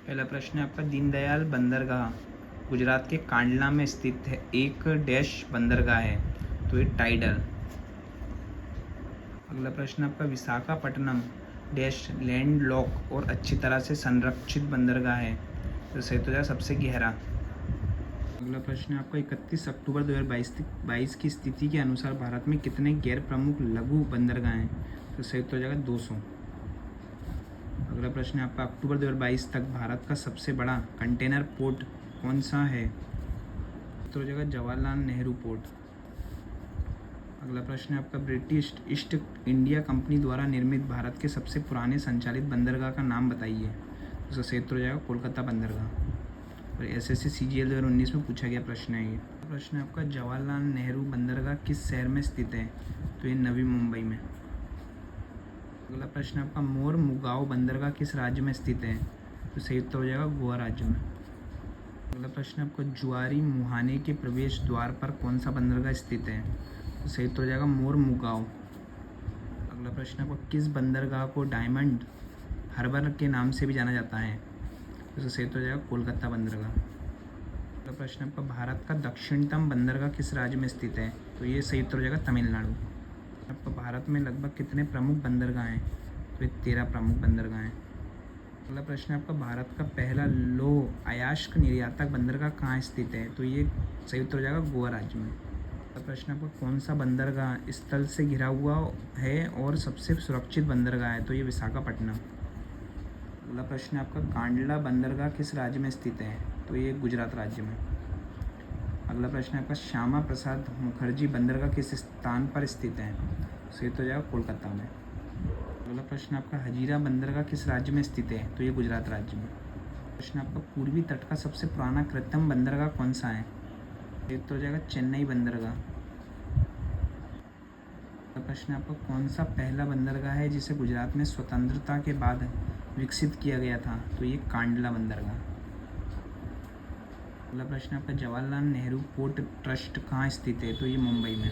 पहला प्रश्न है आपका, दीनदयाल बंदरगाह गुजरात के कांडला में स्थित है, एक डैश बंदरगाह है, तो ये टाइडल। अगला प्रश्न आपका, विशाखापट्टनम डैश लैंड लॉक और अच्छी तरह से संरक्षित बंदरगाह है, तो सही तो जाएगा सबसे गहरा। अगला प्रश्न है आपका, 31 अक्टूबर 2022 की स्थिति के अनुसार भारत में कितने गैर प्रमुख लघु बंदरगाह हैं, तो सही तो जाएगा 200। अगला प्रश्न है आपका, अक्टूबर 2022 तक भारत का सबसे बड़ा कंटेनर पोर्ट कौन सा है, तो हो जाएगा जवाहरलाल नेहरू पोर्ट। अगला प्रश्न है आपका, ब्रिटिश ईस्ट इंडिया कंपनी द्वारा निर्मित भारत के सबसे पुराने संचालित बंदरगाह का नाम बताइए, तो सही उत्तर हो जाएगा कोलकाता बंदरगाह। और एसएससी सीजीएल 2019 में पूछा गया प्रश्न है ये। प्रश्न है आपका, जवाहरलाल नेहरू बंदरगाह किस शहर में स्थित है, तो ये नवी मुंबई में। अगला प्रश्न आपका, मोर मुगाओ बंदरगाह किस राज्य में स्थित है, तो सही उत्तर हो जाएगा गोवा राज्य में। अगला प्रश्न आपका, जुआरी मुहाने के प्रवेश द्वार पर कौन सा बंदरगाह स्थित है, तो सही उत्तर हो जाएगा मोर मुगाओ। अगला प्रश्न आपका, किस बंदरगाह को डायमंड हार्बर के नाम से भी जाना जाता है, तो सही उत्तर हो जाएगा कोलकाता बंदरगाह। अगला प्रश्न आपका, भारत का दक्षिणतम बंदरगाह किस राज्य में स्थित है, तो ये सही उत्तर हो जाएगा तमिलनाडु। आपका, भारत में लगभग कितने प्रमुख बंदरगाह हैं, तो ये 13 प्रमुख बंदरगाह हैं। अगला प्रश्न है आपका, भारत का पहला लौह अयस्क निर्यातक बंदरगाह कहाँ स्थित है, तो ये सही उत्तर हो जाएगा गोवा राज्य में। अगला प्रश्न आपका, कौन सा बंदरगाह स्थल से घिरा हुआ है और सबसे सुरक्षित बंदरगाह है, तो ये विशाखापट्टनम। अगला प्रश्न है आपका, कांडला बंदरगाह किस राज्य में स्थित है, तो ये गुजरात राज्य में। अगला प्रश्न है आपका, श्यामा प्रसाद मुखर्जी बंदरगाह किस स्थान पर स्थित है, सही तो जाएगा कोलकाता में। अगला प्रश्न आपका, हजीरा बंदरगाह किस राज्य में स्थित है, तो ये गुजरात राज्य में। प्रश्न आपका, पूर्वी तट का सबसे पुराना कृत्रिम बंदरगाह कौन सा है, एक तो हो जाएगा चेन्नई बंदरगाह। अगला प्रश्न आपका, कौन सा पहला बंदरगाह है जिसे गुजरात में स्वतंत्रता के बाद विकसित किया गया था, तो ये कांडला बंदरगाह। अगला प्रश्न आपका, जवाहरलाल नेहरू पोर्ट ट्रस्ट कहाँ स्थित है, तो ये मुंबई में।